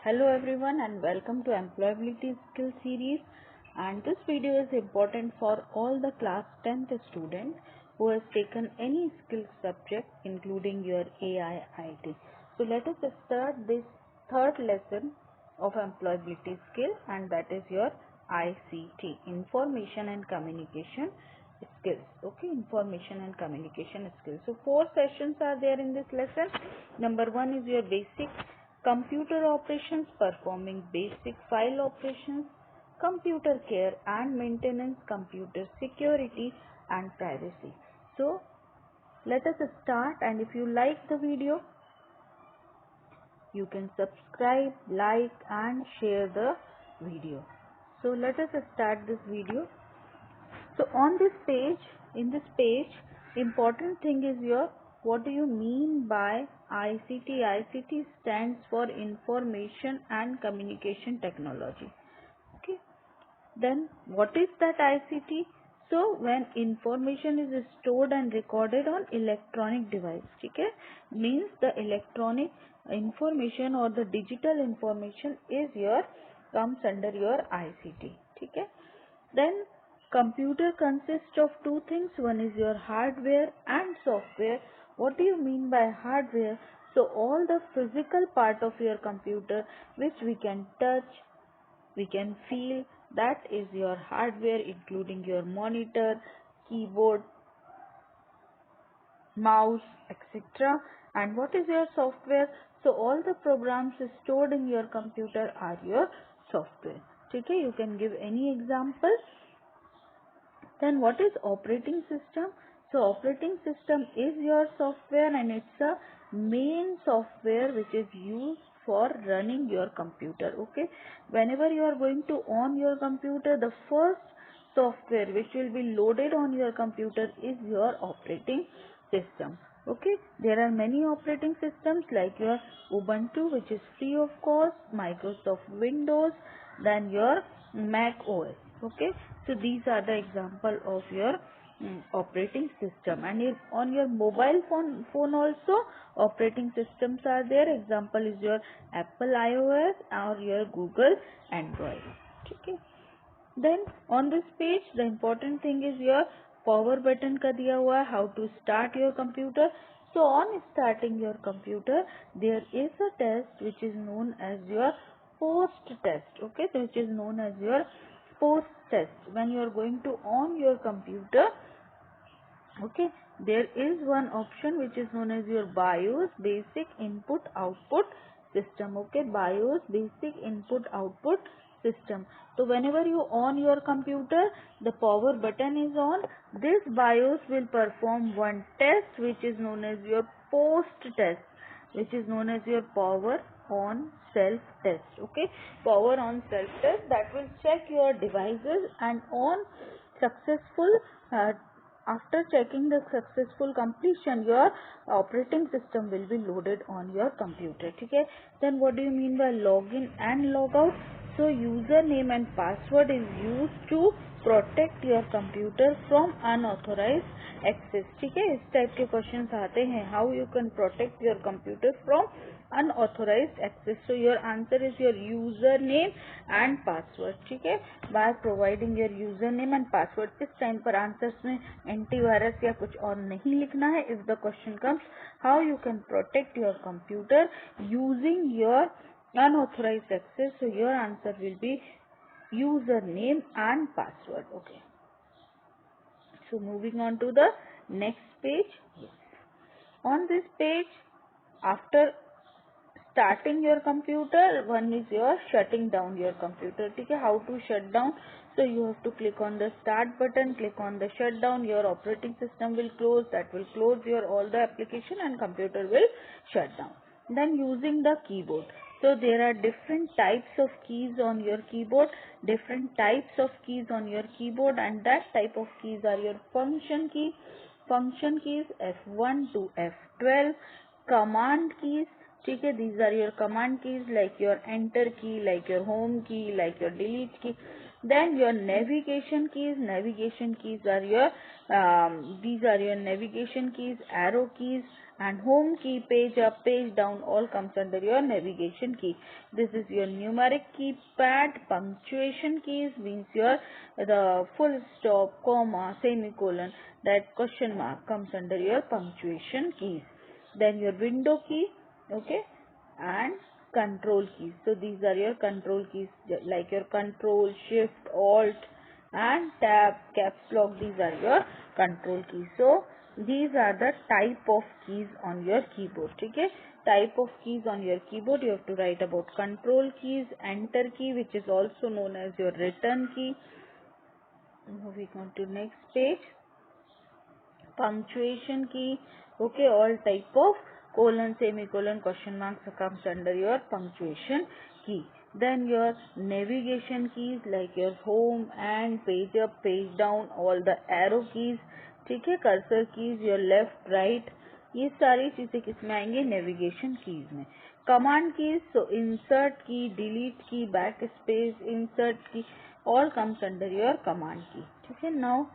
Hello everyone and welcome to Employability Skill Series, and this video is important for all the class 10th students who has taken any skill subject including your AI IT. So let us start this third lesson of employability skill, and that is your ICT, Information and Communication Skills. Okay, Information and Communication Skills. So 4 sessions are there in this lesson. Number 1 is your basic computer operations, performing basic file operations, computer care and maintenance, computer security and privacy. So let us start, and if you like the video, you can subscribe, like and share the video. So let us start this video. So on this page, in this page, important thing is your what do you mean by ICT? ICT stands for Information and Communication Technology. Okay. Then what is that ICT? So when information is stored and recorded on electronic device, okay, means the electronic information or the digital information is your comes under your ICT. Okay. Then computer consists of two things. One is your hardware and software. What do you mean by hardware? So all the physical part of your computer which we can touch, we can feel, that is your hardware, including your monitor, keyboard, mouse, etc. And what is your software? So all the programs stored in your computer are your software. Okay, you can give any example. Then what is operating system? So operating system is your software, and it's a main software which is used for running your computer. Okay, whenever you are going to on your computer, the first software which will be loaded on your computer is your operating system. Okay, there are many operating systems like your Ubuntu, which is free of cost, Microsoft Windows, then your Mac OS. Okay, so these are the example of your operating system. And if on your mobile phone also operating systems are there. Example is your Apple iOS or your Google Android. Okay. Then on this page, the important thing is your power button का दिया हुआ है, how to start your computer. So on starting your computer, there is a test which is known as your post test. Okay, which is known as your post test. When you are going to on your computer, okay, there is one option which is known as your BIOS, basic input output system. Okay, BIOS, basic input output system. So whenever you on your computer, the power button is on, this BIOS will perform one test which is known as your post test, which is known as your power on self test. Okay, power on self test, that will check your devices, and on successful after checking the successful completion, your operating system will be loaded on your computer. Okay, then what do you mean by login and logout? So username and password is used to protect your computer from unauthorized access. ठीक है, इस type के questions आते हैं, how you can protect your computer from unauthorized access. So your answer is your username and password. ठीक है, by providing your username and password. इस time पर आंसर्स में एंटीवायरस या कुछ और नहीं लिखना है. If the question comes, how you can protect your computer using your unauthorized access, so your answer will be username and password. Okay, so moving on to the next page. On this page, after starting your computer, one is your shutting down your computer. Okay, how to shut down? So you have to click on the start button, click on the shutdown, your operating system will close, that will close your all the application and computer will shut down. Then using the keyboard. So there are different types of keys on your keyboard, different types of keys on your keyboard, and that type of keys are your function key, function keys F1 to F12, command keys. ठीक है, these are your command keys like your enter key, like your home key, like your delete key. Then your navigation keys. Navigation keys are your these are your navigation keys, arrow keys, and home key, page up, page down, all comes under your navigation key. This is your numeric keypad. Punctuation keys means your the full stop, comma, semicolon, that question mark comes under your punctuation keys. Then your window key, okay, and control keys. So these are your control keys, like your control, shift, alt and tab, caps lock. These are your control keys. So these are the type of keys on your keyboard. Okay, type of keys on your keyboard. You have to write about control keys, enter key, which is also known as your return key. Moving on to next page. Punctuation key, okay, all type of colon, semicolon, question marks comes under your punctuation key. Then your navigation keys like your home and page up, page down, all the arrow keys, ठीक है, cursor keys, your left right, ये सारी चीजें किसमें आएंगे, navigation keys में. Command keys, सो insert की, delete की, बैक स्पेस, इंसर्ट की, all comes under your command की. ठीक है. Now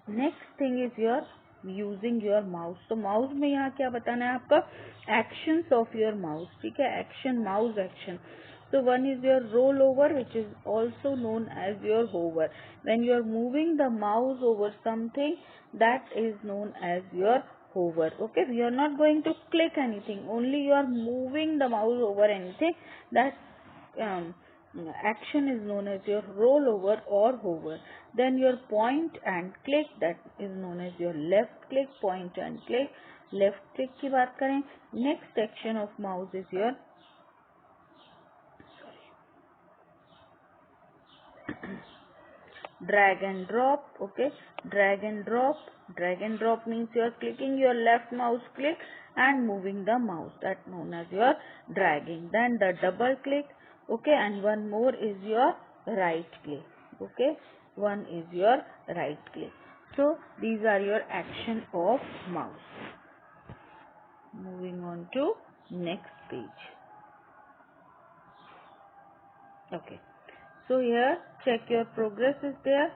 next thing is your using your mouse. तो माउस में यहाँ क्या बताना है आपका, एक्शंस ऑफ योर माउस. ठीक है, action, mouse action. So one is your roll over, which is also known as your hover. When you are moving the mouse over something, that is known as your hover. Okay, we are not going to click anything, only you are moving the mouse over anything. That action is known as your roll over or hover. Then your point and click, that is known as your left click, point and click. Left click की बात करें. Next action of mouse is your drag and drop. Okay, drag and drop. Drag and drop means you are clicking your left mouse click and moving the mouse, that known as your dragging. Then the double click, okay, and one more is your right click. Okay, one is your right click. So these are your action of mouse. Moving on to next page. Okay, so here check your progress is there.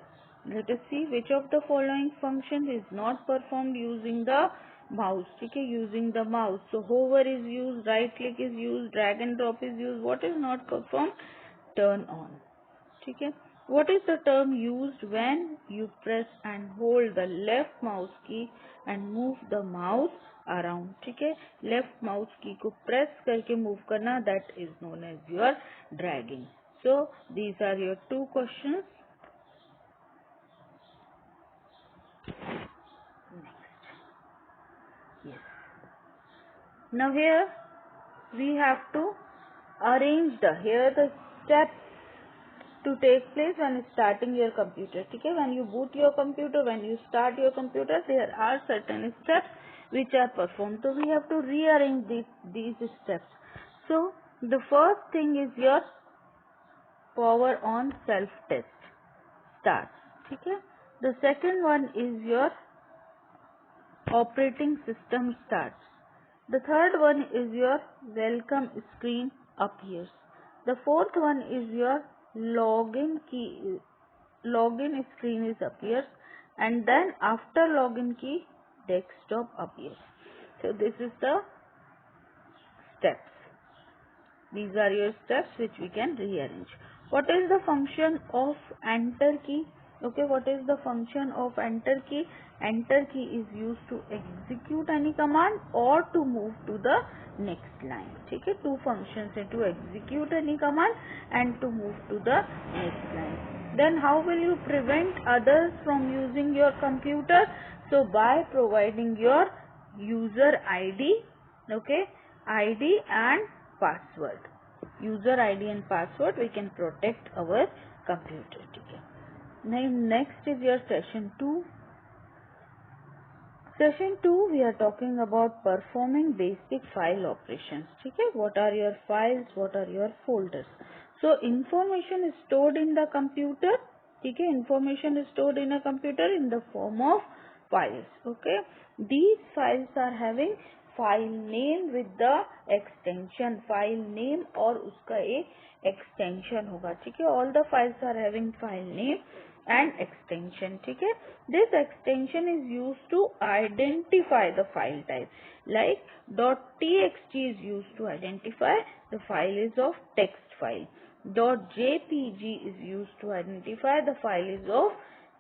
Let us see which of the following functions is not performed using the mouse. Okay, using the mouse. So hover is used, right click is used, drag and drop is used. What is not performed? Turn on. Okay, what is the term used when you press and hold the left mouse key and move the mouse around? ठीक है, left mouse की को press करके move करना, that is known as your dragging. So these are your two questions. Next, yes. Now here we have to arrange the steps to take place when starting your computer. Okay, when you boot your computer, when you start your computer, there are certain steps which are performed. So we have to rearrange these steps. So the first thing is your power on self test start. Okay, the second one is your operating system starts. The third one is your welcome screen appears. The fourth one is your login screen is appears, and then after login key, desktop appears. So this is the steps. These are your steps which we can rearrange. What is the function of enter key? Okay, what is the function of enter key? Enter key is used to execute any command or to move to the next line. Okay, two functions are to execute any command and to move to the next line. Then how will you prevent others from using your computer? So by providing your user ID, okay, ID and password. User ID and password, we can protect our computer. Okay. Now next is your session 2. Session 2 we are talking about performing basic file operations. Okay, what are your files, what are your folders? So information is stored in the computer. Okay, information is stored in a computer in the form of files. Okay, these files are having file name with the extension, file name और उसका एक extension होगा. ठीक है, all the files are having file name and extension. ठीक है, this extension is used to identify the file type. Like .txt is used to identify the file is of text file. .jpg is used to identify the file is of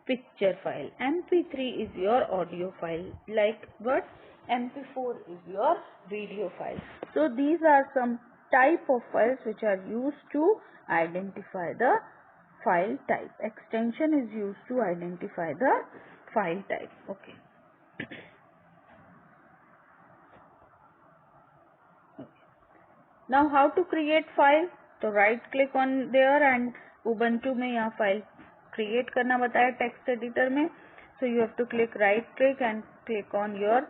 picture file. MP3 is your audio file. Like what? MP4 is your video file. So these are some type of files which are used to identify the file type. Extension is used to identify the file type. Okay. Now how to create file? तो right click on there and Ubuntu में यहाँ file create करना बताया text editor में. So you have to click right click and click on your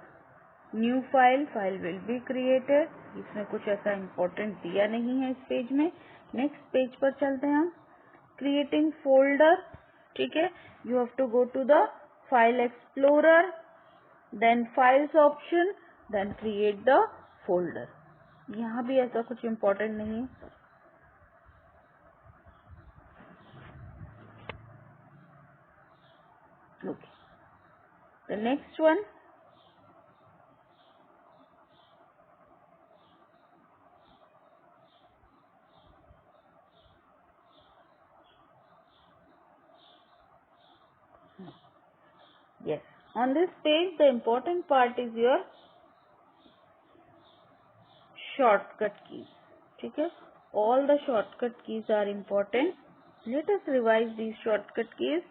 new file. File will be created. इसमें कुछ ऐसा important दिया नहीं है इस पेज में. Next पेज पर चलते हैं हम. Creating folder. ठीक है, you have to go to the file explorer, then files option, then create the folder. यहाँ भी ऐसा कुछ important नहीं है. Okay. The next one. Yes. On this page, the important part is your shortcut keys. ठीक है, all the shortcut keys are important. Let us revise these shortcut keys.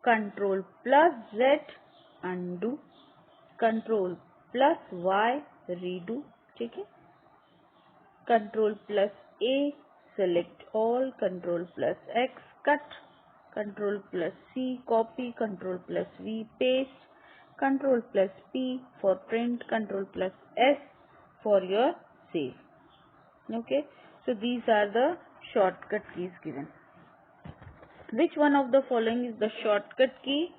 Control plus Z undo, Control plus Y redo. ठीक है, Control plus A select all, Control plus X cut, Control plus C copy, Control plus V paste, Control plus P for print, Control plus S for your save. Okay, so these are the shortcut keys given. Which one of the following is the shortcut key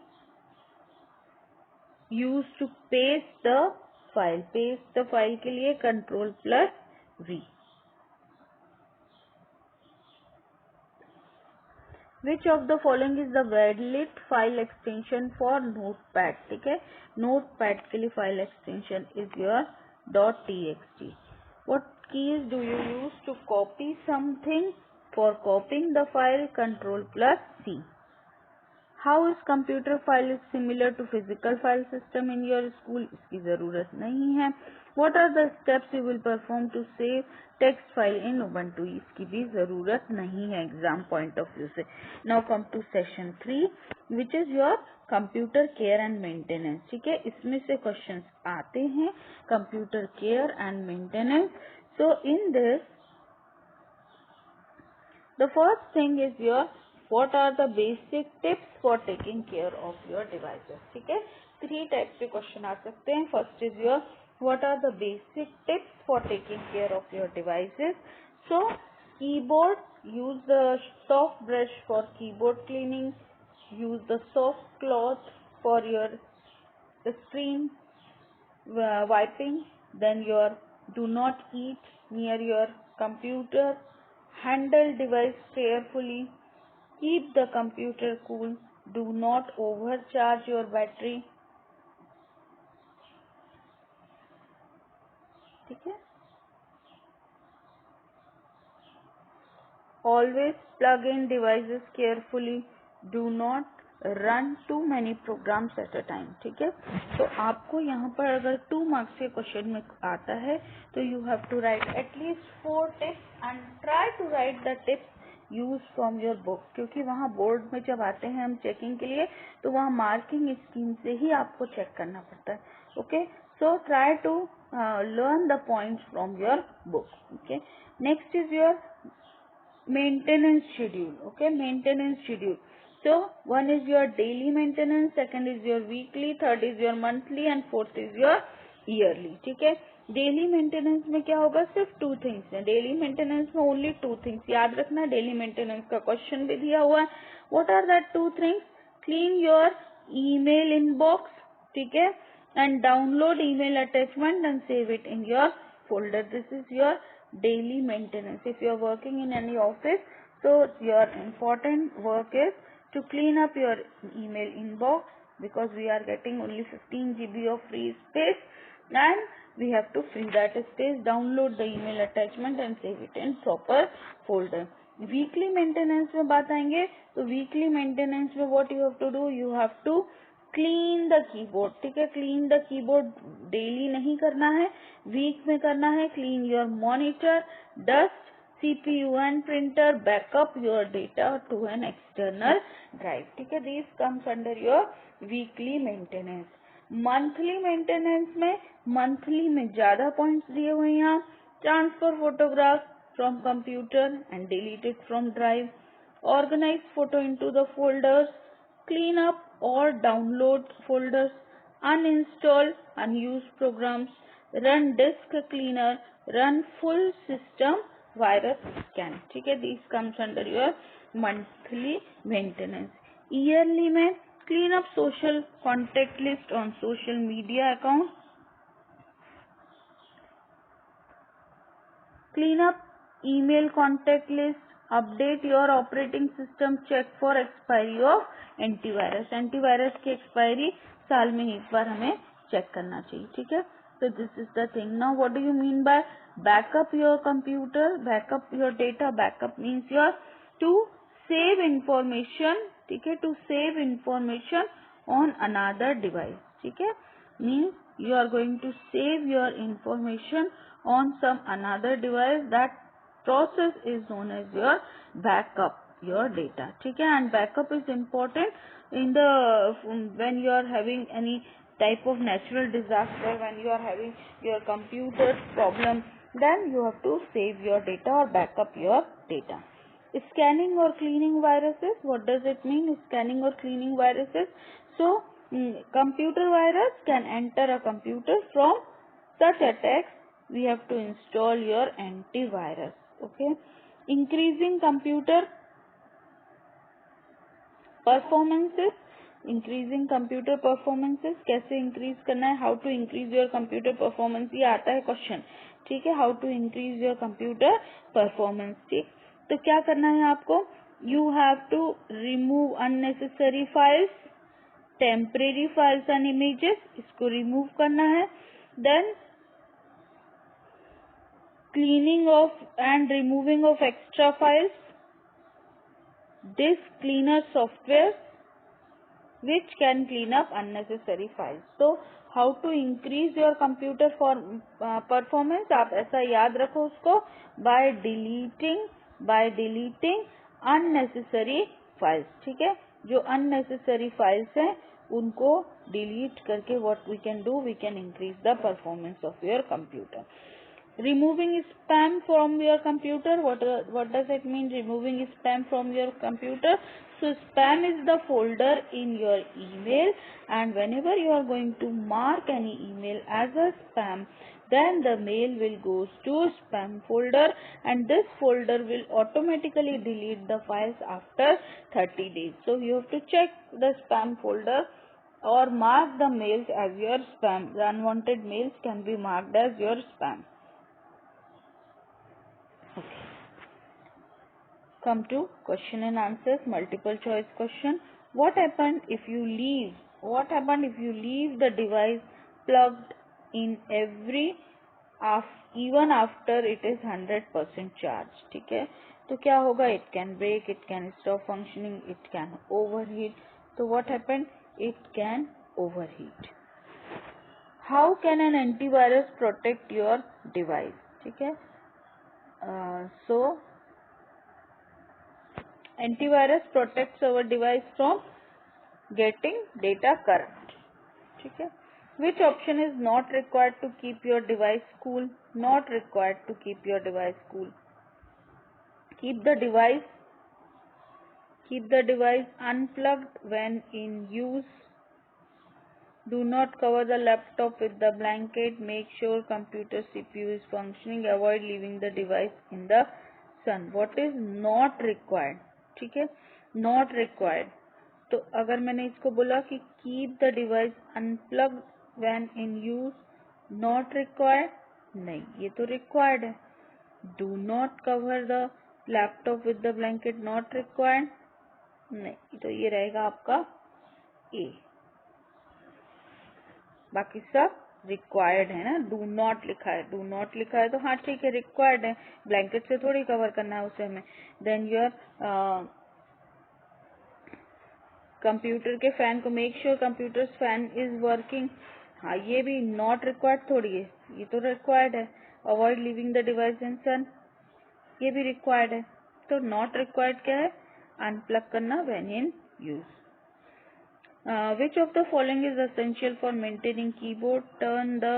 used to paste the file? Paste the file के लिए Control plus V. Which of the following is the valid file extension for notepad? ठीक है, notepad के लिए file extension is your .txt. What keys do you use to copy something? For copying the file, Control plus C. How is computer file is similar to physical file system in your school? इसकी जरूरत नहीं है. What are the steps you will perform to save text file in Ubuntu? इसकी भी जरूरत नहीं है exam point of view से. Now come to session 3, which is your computer care and maintenance. ठीक है, इसमें से questions आते हैं computer care and maintenance. So in this, the first thing is your what are the basic tips for taking care of your devices. ठीक है, 3 types के question आ सकते हैं. First is your what are the basic tips for taking care of your devices. So keyboard, use the soft brush for keyboard cleaning, use the soft cloth for your screen wiping, then your do not eat near your computer, handle device carefully, keep the computer cool, do not overcharge your battery. ठीक है, always plug in devices carefully, do not run too many programs at a time. ठीक है, तो आपको यहाँ पर अगर 2 marks के क्वेश्चन में आता है तो you have to write at least 4 tips and try to write the tips use from your book. क्योंकि वहाँ बोर्ड में जब आते हैं हम चेकिंग के लिए तो वहाँ मार्किंग स्कीम से ही आपको चेक करना पड़ता है. Okay, so try to learn the points from your book. Okay, next is your maintenance schedule. Okay, maintenance schedule. So one is your daily maintenance, second is your weekly, third is your monthly and fourth is your yearly. ठीक है, daily maintenance में क्या होगा? सिर्फ 2 things है. Daily maintenance में only 2 things. याद रखना, डेली मेंटेनेंस का क्वेश्चन भी दिया हुआ है. What are that 2 things? Clean your email inbox, ठीक है, and download email attachment and save it in your folder. This is your daily maintenance. If you are working in any office, so your important work is to clean up your email inbox, because we are getting only 15 GB of free space and we have to free that space. Download the email attachment and save it in proper folder. Weekly maintenance में बात आएंगे तो weekly maintenance में what you have to do, you have to clean the keyboard. ठीक है, clean the keyboard daily नहीं करना है, वीक में करना है. Clean your monitor, dust CPU and printer, backup your data to an external drive. ठीक है, these comes under your weekly maintenance. Monthly maintenance में, मंथली में ज्यादा पॉइंट्स दिए हुए हैं यहाँ. Transfer photograph from computer and delete it from drive, organize photo into the folders, clean up or download folders, uninstall unused programs, run disk cleaner, run full system virus scan. ठीक है, these comes under your monthly maintenance. Yearly में clean up social contact list on social media account, clean up email contact list, update your operating system, check for expiry of antivirus. Antivirus की expiry साल में एक बार हमें check करना चाहिए. ठीक है, so this is the thing. Now what do you mean by backup your computer, backup your data? Backup means your to save information. ठीक है, to save information on another device. ठीक है, means you are going to save your information on some another device. That process is known as your backup your data. ठीक है, and backup is important in the when you are having any type of natural disaster, when you are having your computer problem, then you have to save your data or backup your data. Scanning or cleaning viruses, what does it mean? Scanning or cleaning viruses. So computer virus can enter a computer. From such attacks we have to install your antivirus. Okay, increasing computer performances, increasing computer performances, कैसे increase करना है, how to increase your computer performance, ये आता है question. ठीक है, how to increase your computer performance. ठीक, तो क्या करना है आपको, you have to remove unnecessary files, temporary files and images, इसको remove करना है. Then cleaning of and removing of extra files, disk cleaner software which can clean up unnecessary files. So how to increase your computer performance, आप ऐसा याद रखो उसको, by deleting unnecessary files. ठीक है, जो unnecessary files हैं उनको delete करके what we can do, we can increase the performance of your computer. Removing spam from your computer, what does it mean, removing spam from your computer? So spam is the folder in your email, and whenever you are going to mark any email as a spam, then the mail will go to spam folder, and this folder will automatically delete the files after 30 days. So you have to check the spam folder or mark the mails as your spam. The unwanted mails can be marked as your spam. Come to question and answers, multiple choice question. What happened if you leave the device plugged in even after it is 100% charged? ठीक है, तो क्या होगा, it can break, it can stop functioning, it can overheat. So what happened, it can overheat. How can an antivirus protect your device? ठीक है, so antivirus protects our device from getting data corrupt. ठीक है, which option is not required to keep your device cool? Not required to keep your device cool. Keep the device unplugged when in use. Do not cover the laptop with the blanket. Make sure computer CPU is functioning. Avoid leaving the device in the sun. What is not required? ठीक है, not required. तो अगर मैंने इसको बोला कि keep the device unplugged when in use, not required, नहीं, ये तो required है. Do not cover the laptop with the blanket, not required. नहीं, तो ये रहेगा आपका ए। बाकी सब रिक्वायर्ड है ना, डू नॉट लिखा है, डू नॉट लिखा है तो हाँ ठीक है, रिक्वायर्ड है, ब्लैंकेट से थोड़ी कवर करना है उसे हमें। देन योर कंप्यूटर के फैन को make sure computer fan is working, हाँ ये भी नॉट रिक्वायर्ड थोड़ी है, ये तो रिक्वायर्ड है। अवॉइड लिविंग द डिवाइस इन सन, ये भी रिक्वायर्ड है। तो नॉट रिक्वायर्ड क्या है, अनप्लग करना when in use. Which of the following is essential for maintaining keyboard? Turn the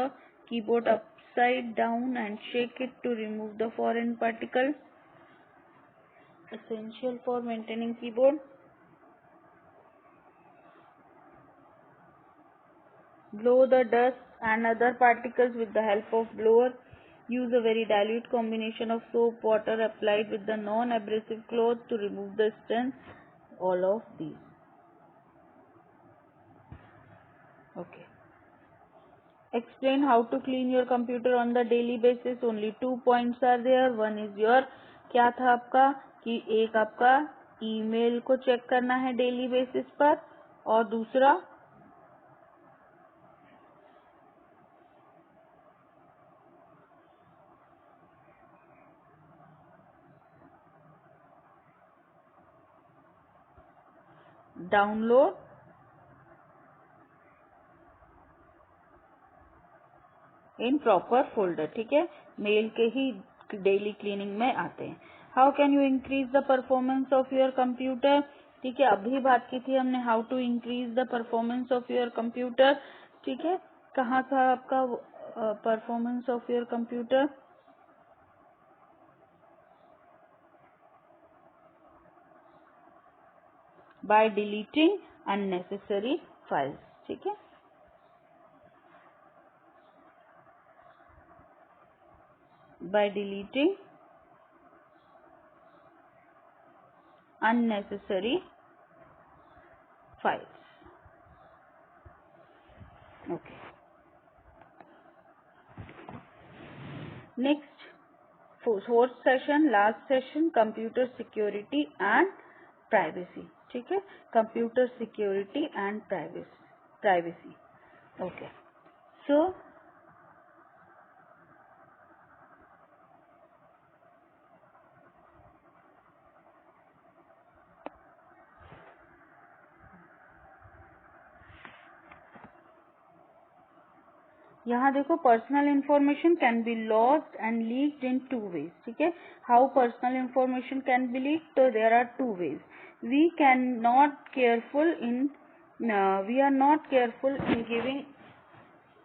keyboard upside down and shake it to remove the foreign particle. Essential for maintaining keyboard. Blow the dust and other particles with the help of blower. Use a very dilute combination of soap water applied with the non-abrasive cloth to remove the stains. All of these. Okay. Explain how to clean your computer on the daily basis. Only 2 points are there. One is your, क्या था आपका कि एक आपका email को check करना है daily basis पर, और दूसरा डाउनलोड इन प्रॉपर फोल्डर। ठीक है, मेल के ही डेली क्लीनिंग में आते हैं। How can you increase the performance of your computer? ठीक है, अभी बात की थी हमने how to increase the performance of your computer. ठीक है, कहाँ था आपका performance of your computer? By deleting unnecessary files. ठीक है, by deleting unnecessary files. Okay. Next, fourth session, last session, computer security and privacy. ठीक है, computer security and privacy. Okay. So यहाँ देखो, personal information can be lost and leaked in 2 ways. ठीक है, how personal information can be leaked? तो there are 2 ways. We can not careful in we are not careful in giving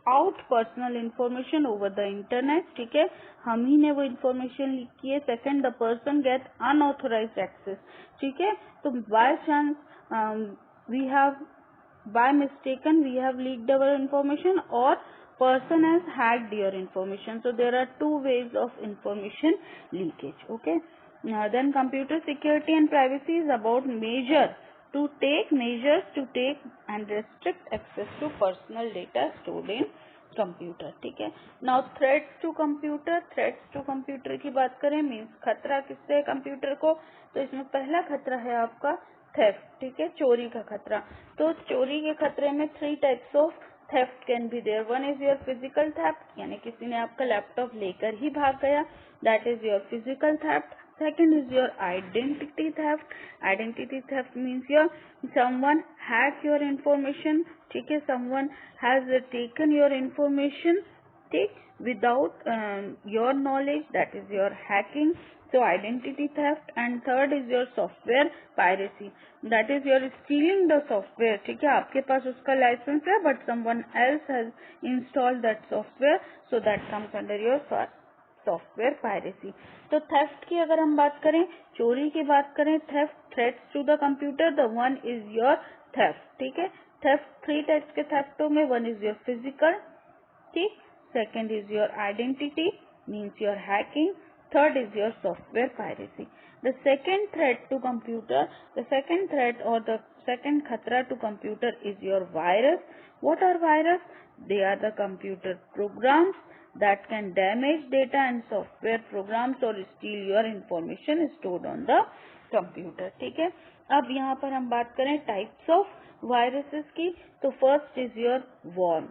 out personal information over the internet. ठीक है, हम ही ने वो information leak की है। Second, the person get unauthorised access. ठीक है, तो by chance we have by mistaken we have leaked our information, or person has hacked your information. So there are 2 ways of information leakage. Okay. Then computer security and privacy is about measures to take and restrict access to personal data stored in computer. ठीक है, now threats to computer की बात करें, means खतरा किससे है computer को? तो इसमें पहला खतरा है आपका थेफ्ट। ठीक है, चोरी का खतरा। तो चोरी के खतरे में 3 types of theft can be there. One is your physical theft, यानी किसी ने आपका लैपटॉप लेकर ही भाग गया, that is your physical theft. Second is your identity theft. Identity theft means someone hack your information. ठीक है, someone has taken your information, ठीक, without your knowledge, that is your hacking. So identity theft. And third is your software piracy, that is your stealing the software. ठीक है, आपके पास उसका licence है but someone else has installed that software, so that comes under your software piracy. तो theft की अगर हम बात करें, चोरी की बात करें, theft threats to the computer, the one is your theft. ठीक है, थेफ्ट 3 टाइप्स के थेफ्टों में, वन इज योर फिजिकल, ठीक, second is your identity means your hacking, third is your software piracy. The second threat to computer, the second threat और the second खतरा to computer is your virus. What are virus? They are the computer programs that can damage data and software programs or steal your information stored on the computer. ठीक है, अब यहाँ पर हम बात करें टाइप्स ऑफ वायरसेस की, तो first is your worm.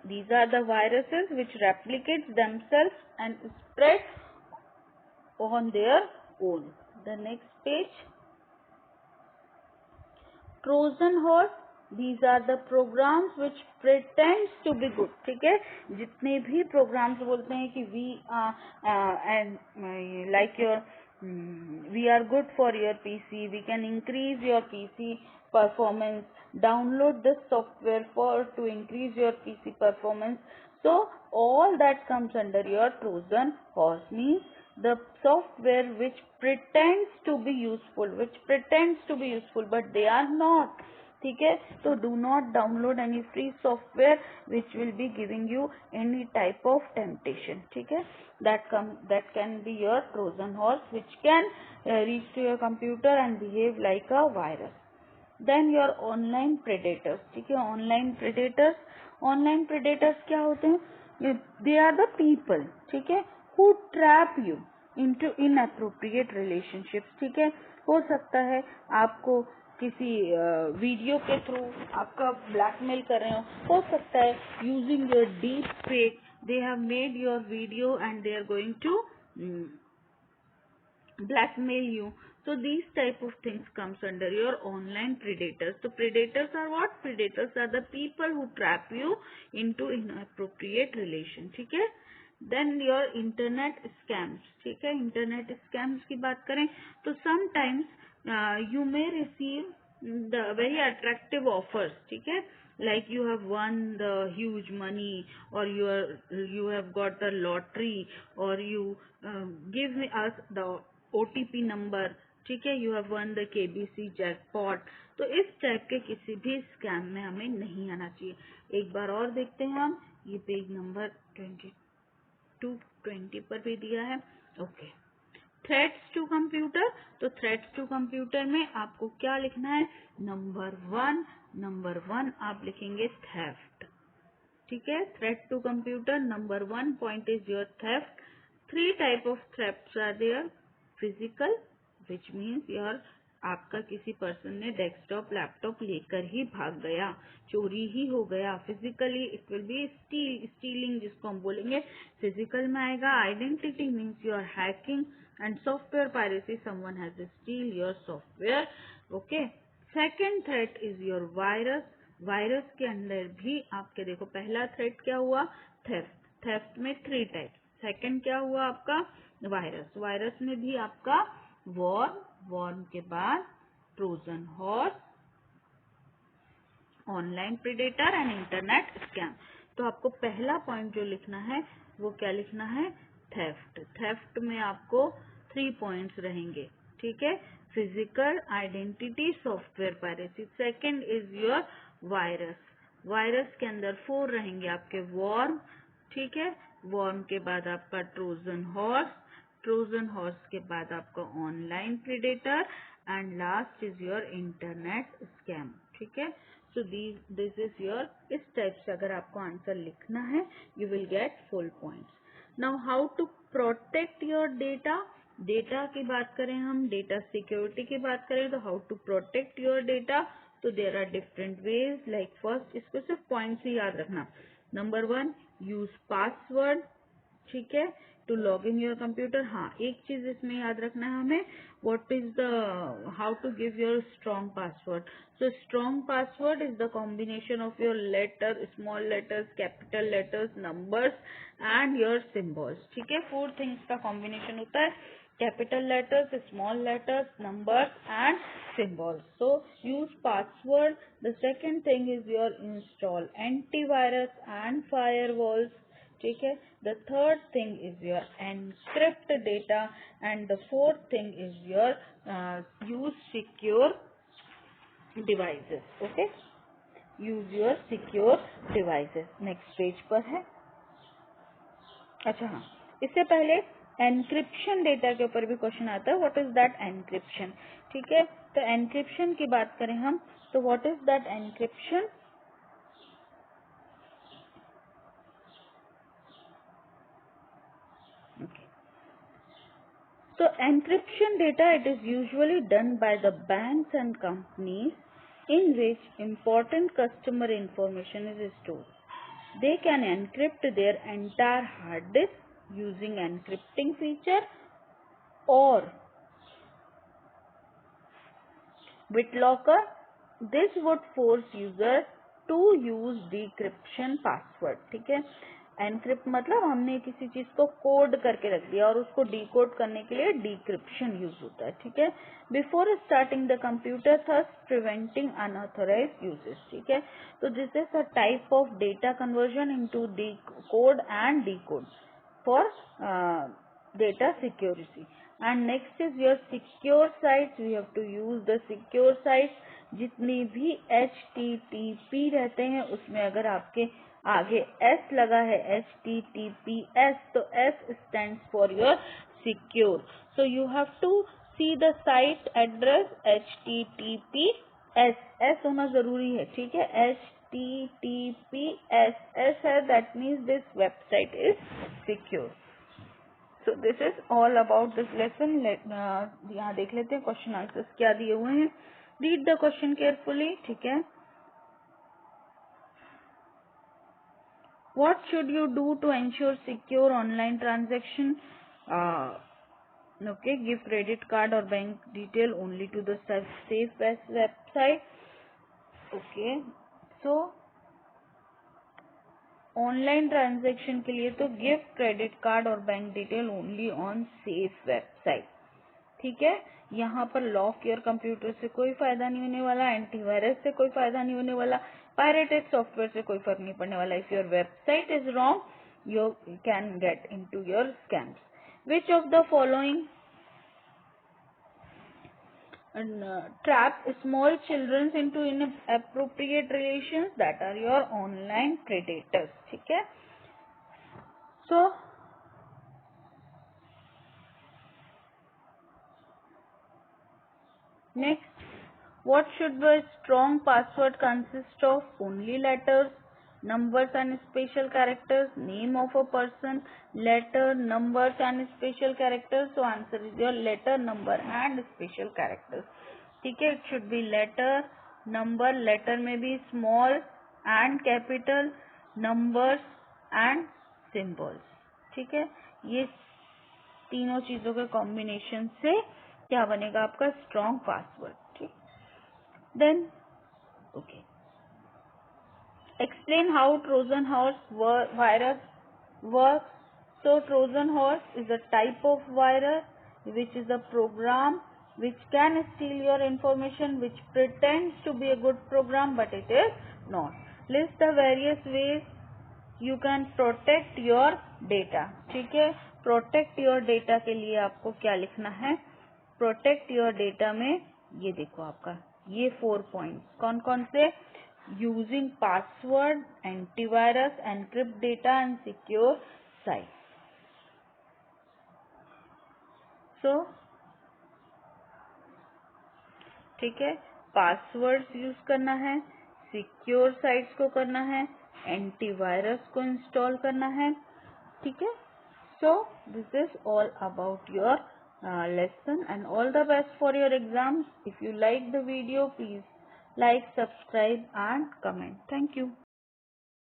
These are the viruses which replicate themselves and spread on their own. The next page, Trojan horse. These are the programs which pretends to be good. ठीक है, जितने भी programs बोलते हैं कि we and like your we are good for your PC, we can increase your PC performance, download this software for to increase your PC performance. So all that comes under your Trojan horse, means the software which pretends to be useful, but they are not. ठीक है, तो do not download any free software which will be giving you any type of temptation. ठीक है, that can be your Trojan horse which can reach to your computer and behave like a virus. Then your online predators. ठीक है, online predators क्या होते हैं? They are the people, ठीक है, who trap you into inappropriate relationships. ठीक है, हो सकता है आपको किसी वीडियो के थ्रू आपका ब्लैकमेल कर रहे हो सकता है using your deep fake, they have made your video and they are going to blackmail you. So these type of things comes under your online predators. So predators are what? Predators are the people who trap you into inappropriate relation. ठीक है, then your internet scams. ठीक है, internet scams की बात करें तो sometimes you may receive the very attractive offers. ठीक है, like you have won the huge money, or you have got the lottery, or you give us the OTP number. ठीक है, you have one the KBC jackpot. तो इस type के किसी भी scam में हमें नहीं आना चाहिए. एक बार और देखते हैं हम, ये पेज नंबर 2220 पर भी दिया है. Okay, threats to computer. तो थ्रेट्स टू कंप्यूटर में आपको क्या लिखना है? नंबर वन आप लिखेंगे थेफ्ट. ठीक है, threat to computer number 1 point is your theft. 3 type of thefts are there. Physical, which means your आपका किसी पर्सन ने डेस्कटॉप लैपटॉप लेकर ही भाग गया, चोरी ही हो गया. Physically it will be stealing, जिसको हम बोलेंगे फिजिकल में आएगा. Identity means your hacking, and software piracy, someone has steel your software. Okay, second threat is your virus. Virus के अंदर भी आपके देखो, पहला थ्रेट क्या हुआ? थेफ्ट. थेफ्ट में 3 टाइप. सेकेंड क्या हुआ आपका? वायरस. वायरस में भी आपका वॉर्म के बाद Trojan horse, online predator and internet scam. तो आपको पहला पॉइंट जो लिखना है वो क्या लिखना है? थेफ्ट. थेफ्ट में आपको 3 पॉइंट्स रहेंगे. ठीक है, physical, identity, software piracy. Second is your virus. Virus के अंदर 4 रहेंगे आपके. वॉर्म, ठीक है, वॉर्म के बाद आपका ट्रोजन हॉर्स, ट्रोजन हॉर्स के बाद आपका online predator, and last is your internet scam. ठीक है, सो दिस इज योर. इस टाइप से अगर आपको आंसर लिखना है you will get full points. Now how to protect your data. Data की बात करें हम, डेटा सिक्योरिटी की बात करें तो how to protect your data. तो there are different ways. Like first, इसको सिर्फ पॉइंट्स ही याद रखना. Number 1, use password. ठीक है, to log in your computer. हाँ, एक चीज इसमें याद रखना है हमें, what is the how to give your strong password. So strong password is the combination of your letter, small letters, capital letters, numbers and your symbols. ठीक है, 4 थिंग्स का कॉम्बिनेशन होता है. Capital letters, small letters, numbers and symbols. So use password. The second thing is your install antivirus and firewalls. ठीक है, the third thing is your encrypt data, and the fourth thing is your use secure devices. Okay, use your secure devices. Next page पर है. अच्छा हाँ, इससे पहले encryption data के ऊपर भी क्वेश्चन आता है. What is that encryption. ठीक है, तो एनक्रिप्शन की बात करें हम तो what is that encryption. So encryption data, it is usually done by the banks and companies in which important customer information is stored. They can encrypt their entire hard disk using encrypting feature or BitLocker. This would force user to use decryption password. ठीक है, encrypt मतलब हमने किसी चीज को code करके रख दिया और उसको डिकोड करने के लिए डिक्रिप्शन यूज होता है. ठीक है, before starting the computer, thus preventing unauthorised uses. ठीक है, तो this is a type of data conversion into code and decode for data security. And next is your secure sites. We have to use the secure sites. जितनी भी HTTP रहते हैं उसमें अगर आपके आगे S लगा है, HTTPS, तो S stands for your secure. So you have to see the site address HTTPS. S होना जरूरी है. ठीक है, HTTPS है, that means this website is secure. So this is all about this lesson. यहाँ देख लेते हैं क्वेश्चन आंसर्स क्या दिए हुए हैं. Read the question carefully. ठीक है, what should you do to ensure secure online transaction? Okay, give credit card or bank detail only to the safe website. Okay, so online transaction के लिए तो give credit card और bank detail only on safe website. ठीक है, यहाँ पर lock your computer से कोई फायदा नहीं होने वाला, एंटीवायरस से कोई फायदा नहीं होने वाला, पायरेटेड सॉफ्टवेयर से कोई फर्क नहीं पड़ने वाला. If your website is wrong you can get into your scams. Which of the following trap small children into inappropriate relations? That are your online predators. ठीक है, so next, what should the strong password consist of? Only letters, numbers and special characters, name of a person, letter, numbers and special characters. So answer is your letter, number and special characters. ठीक है, it should be letter, number, letter में भी small and capital, numbers and symbols. ठीक है, ये तीनों चीजों के कॉम्बिनेशन से क्या बनेगा आपका स्ट्रॉन्ग पासवर्ड. ठीक, then okay, explain how Trojan horse virus works. So Trojan horse is a type of virus which is a program which can steal your information, which pretends to be a good program but it is not. List the various ways you can protect your data. ठीक है, protect your data के लिए आपको क्या लिखना है? protect your data में ये देखो आपका ये 4 पॉइंट्स कौन कौन से? using password, antivirus, encrypt data and secure site. So ठीक है, पासवर्ड्स यूज करना है, सिक्योर साइट्स को करना है, एंटीवायरस को इंस्टॉल करना है. ठीक है, so this is all about your lesson and all the best for your exams. If you like the video, please like, subscribe and comment. Thank you.